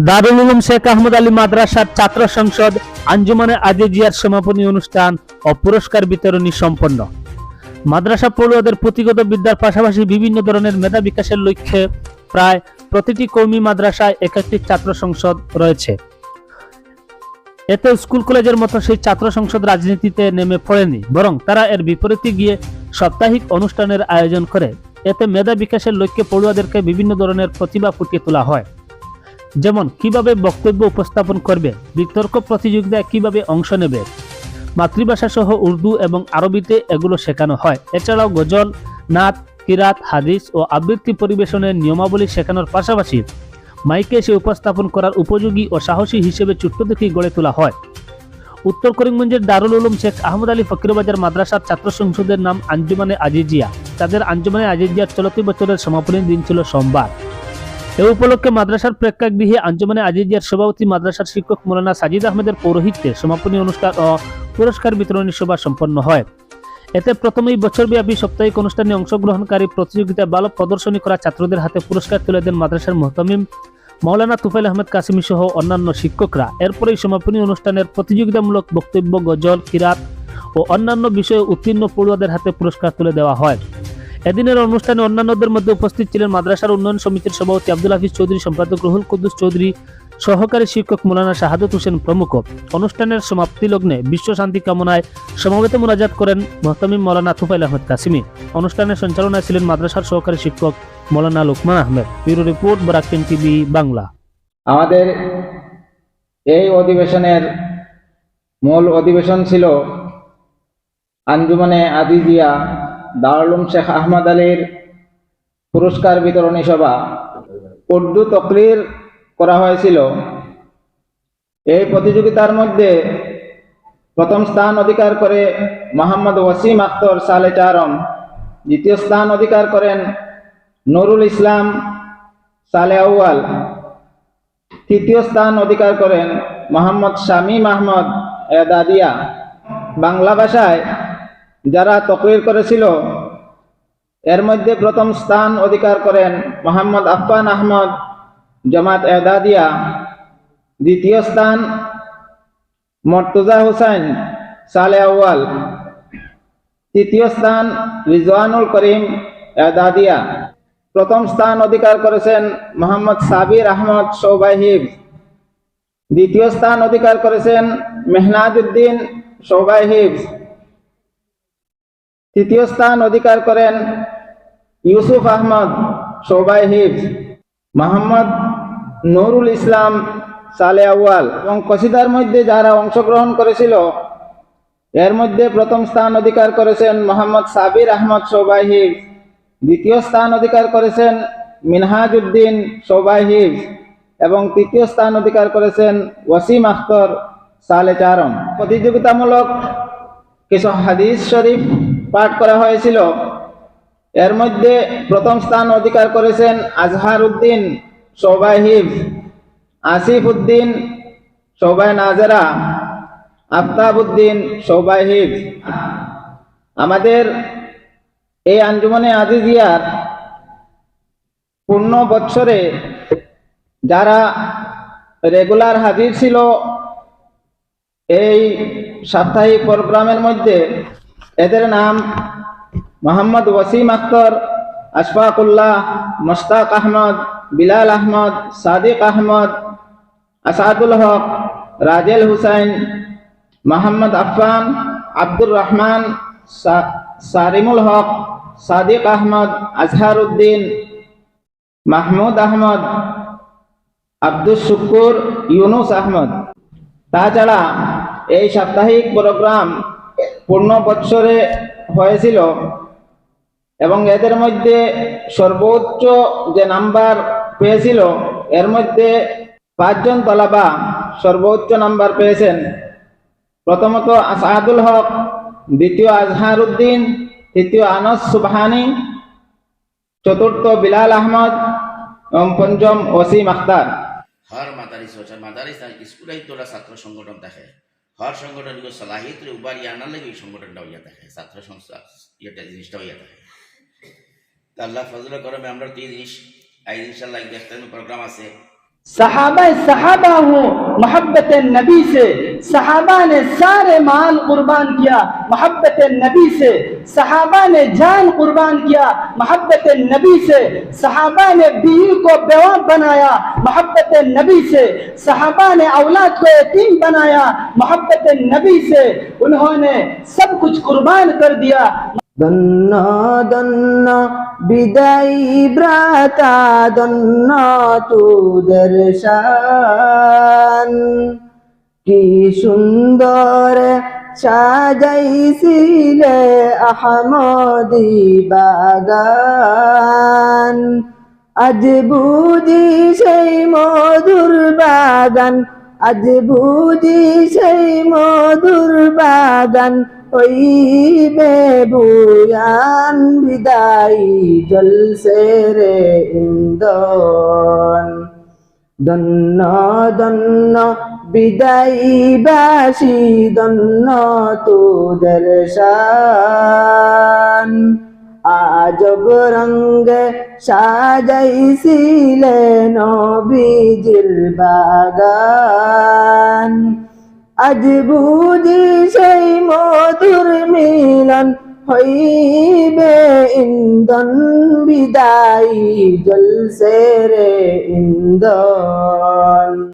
দারুল উলুম শেখ আহমদ আলী মাদ্রাসার ছাত্র সংসদ আঞ্জুমানে আজিজিয়ার সমাপনী অনুষ্ঠান ও পুরস্কার বিতরণী সম্পন্ন। মাদ্রাসা পড়ুয়াদের পুঁথিগত বিদ্যার পাশাপাশি বিভিন্ন ধরনের মেধা বিকাশের লক্ষ্যে প্রায় প্রতিটি কওমি মাদ্রাসায় এক একটি ছাত্র সংসদ রয়েছে। এতে স্কুল কলেজের মতো সেই ছাত্র সংসদ রাজনীতিতে নেমে পড়েনি, বরং তারা এর বিপরীতে গিয়ে সাপ্তাহিক অনুষ্ঠানের আয়োজন করে। এতে মেধা বিকাশের লক্ষ্যে পড়ুয়াদেরকে বিভিন্ন ধরনের প্রতিভা ফুটিয়ে তোলা হয়, যেমন কিভাবে বক্তব্য উপস্থাপন করবে, বিতর্ক প্রতিযোগিতায় কিভাবে অংশ নেবে, মাতৃভাষা সহ উর্দু এবং আরবিতে এগুলো শেখানো হয়। এছাড়াও গজল, নাত, কিরাত, হাদিস ও আবৃত্তি পরিবেশনের নিয়মাবলী শেখানোর পাশাপাশি মাইকে এসে উপস্থাপন করার উপযোগী ও সাহসী হিসেবে ছোট্ট থেকেই গড়ে তোলা হয়। উত্তর করিমগঞ্জের দারুল উলুম শেখ আহমদ আলী ফকিরবাজার মাদ্রাসার ছাত্র সংসদের নাম আঞ্জুমানে আজিজিয়া। তাদের আঞ্জুমানে আজিজিয়ার চলতি বছরের সমাপনী দিন ছিল সোমবার। এ উপলক্ষে মাদ্রাসার প্রেক্ষাগৃহে আঞ্জুমানে আজিজিয়ার সভাপতি মাদ্রাসার শিক্ষক মৌলানা সাজিদ আহমেদের পৌরোহিত্যে সমাপনী অনুষ্ঠান ও পুরস্কার বিতরণী সভা সম্পন্ন হয়। এতে প্রথমেই বছরব্যাপী সাপ্তাহিক অনুষ্ঠানে অংশগ্রহণকারী প্রতিযোগিতায় ভালো প্রদর্শনী করা ছাত্রদের হাতে পুরস্কার তুলে দেন মাদ্রাসার মুহতামিম মৌলানা তুফাইল আহমেদ কাসিমি সহ অন্যান্য শিক্ষকরা। এরপরেই সমাপনী অনুষ্ঠানের প্রতিযোগিতামূলক বক্তব্য, গজল, কিরাত ও অন্যান্য বিষয়ে উত্তীর্ণ পড়ুয়াদের হাতে পুরস্কার তুলে দেওয়া হয়। এদিনের অনুষ্ঠানে অন্যান্যদের মধ্যে উপস্থিত ছিলেন মাদ্রাসার উন্নয়ন সমিতির সভাপতি আব্দুল হাফিজ চৌধুরী, সম্পাদক রুহুল কুদ্দুস চৌধুরী, সহকারী শিক্ষক মৌলানা শাহাদত হোসেন প্রমুখ। অনুষ্ঠানের সমাপ্তি লগ্নে বিশ্ব শান্তি কামনায় সমবেত মোনাজাত করেন মুহতামিম মৌলানা তুফাইল আহমেদ কাসিমি। অনুষ্ঠানের সঞ্চালনায় ছিলেন মাদ্রাসার সহকারী শিক্ষক মৌলানা লোকমান আহমেদ। ব্যুরো রিপোর্ট, বরাকটিন টিভি বাংলা। আমাদের এই অধিবেশনের মূল অধিবেশন ছিল আঞ্জুমানে আজিজিয়া দারুল উলুম শেখ আহমদ আলীর পুরস্কার বিতরণী সভা। উর্দু তকরির করা হয়েছিল। এই প্রতিযোগিতার মধ্যে প্রথম স্থান অধিকার করে মোহাম্মদ ওয়াসিম আখতার সালে চারম, দ্বিতীয় স্থান অধিকার করেন নুরুল ইসলাম সালে আউয়াল, তৃতীয় স্থান অধিকার করেন মোহাম্মদ শামীম আহমদ এদাদিয়া। বাংলা ভাষায় যারা তকরির করেছিল এর মধ্যে প্রথম স্থান অধিকার করেন মোহাম্মদ আফফান আহমদ জামাত এদাদিয়া, দ্বিতীয় স্থান মর্তুজা হুসাইন সালে আউয়াল, তৃতীয় স্থান রিজওয়ানুল করিম এদাদিয়া। প্রথম স্থান অধিকার করেছেন মোহাম্মদ সাবির আহমদ শোবাই হিফজ, দ্বিতীয় স্থান অধিকার করেছেন মেহনাজউদ্দিন শোবাই হিফজ, তৃতীয় স্থান অধিকার করেন ইউসুফ আহমদ শোবাই হিফজ, মোহাম্মদ নুরুল ইসলাম সালে আউয়াল। এবং কসিদার মধ্যে যারা অংশগ্রহণ করেছিল এর মধ্যে প্রথম স্থান অধিকার করেছেন মোহাম্মদ সাবির আহমদ শোবাই হিফজ, দ্বিতীয় স্থান অধিকার করেছেন মিনহাজউদ্দিন শোবাই হিফজ এবং তৃতীয় স্থান অধিকার করেছেন ওয়াসিম আখতার সালে চারম। প্রতিযোগিতামূলক কিছু হাদিস শরীফ পাঠ করা হয়েছিল। এর মধ্যে প্রথম স্থান অধিকার করেছেন আজহার উদ্দিন শোবাই হিফজ, আসিফ উদ্দিন শোবাই নাজেরা, আফতাব উদ্দিন শোবাই হিফজ। আমাদের এই আঞ্জুমানে আজিজিয়ার পূর্ণ বৎসরে যারা রেগুলার হাজির ছিল এই সাপ্তাহিক প্রোগ্রামের মধ্যে, এদের নাম মোহাম্মদ ওয়াসিম আখতার, আশফাকুল্লাহ, মুশতাক আহমদ, বিলাল আহমদ, সাদিক আহমদ, আসাদুল হক, রাজেল হুসাইন, মোহাম্মদ আফফান, আব্দুর রহমান, সারিমুল হক, সাদিক আহমদ, আজহার উদ্দিন, মাহমুদ আহমদ, আব্দুল শুকুর, ইউনুস আহমদ। তাছাড়া এই সাপ্তাহিক প্রোগ্রাম পূর্ণ বৎসরে হয়েছিল এবং এদের মধ্যে সর্বোচ্চ যে নাম্বার পেয়েছিল এর মধ্যে 5 জন তলাবা সর্বোচ্চ নাম্বার পেয়েছেন। প্রথমত আসাদুল হক, দ্বিতীয় আজহার উদ্দিন, তৃতীয় আনস সুবহানি, চতুর্থ বিলাল আহমদ এবং পঞ্চম ওসিম আখতার। हर मादारिस स्कूल তোলা ছাত্র সংগঠন দেখে, হর সংগঠন সলাহিত উবারি আনার লাগে সংগঠনটা হইয়া দেখে, ছাত্র সংস্থা ইয়েটা জিনিসটা হইয়া দেখে। তা আল্লাহ ফজল করমে আমরা তো এই জিনিস ইনশাল্লাহ প্রোগ্রাম আছে सहाबा सहाबा हूँ मोहब्बत नबी से, सहाबा ने सारे माल कुर्बान किया मोहब्बत नबी से, सहाबा ने जान कुर्बान किया मोहब्बत नबी से, सहाबा ने बीवी को बेवा बनाया मोहब्बत नबी से, सहाबा ने औलाद को यतीम बनाया मोहब्बत नबी से, उन्होंने सब कुछ कुर्बान कर दिया। ধন্য ধন্য বিদায়ী ব্রাতা, ধন্য তোদের শান। কি সুন্দর সাজাইছিলে আহমদি বাগান, আজ বুঝি সেই মধুর বাগান, আজ বুঝি সেই মধুর বাগান হইবে বুয়ান। বিদায়ী জলসে রে ইন্দন, ধন্য ধন্য বিদায়ী বাসী, ধন্য তোদের শান। আজব রঙ্গে সাজাইছিলে নবীজির বাগান, আজ বুঝি সেই মধুর মিলন হইবে ইন্ধন। বিদায়ী জলসে রে ইন্ধন।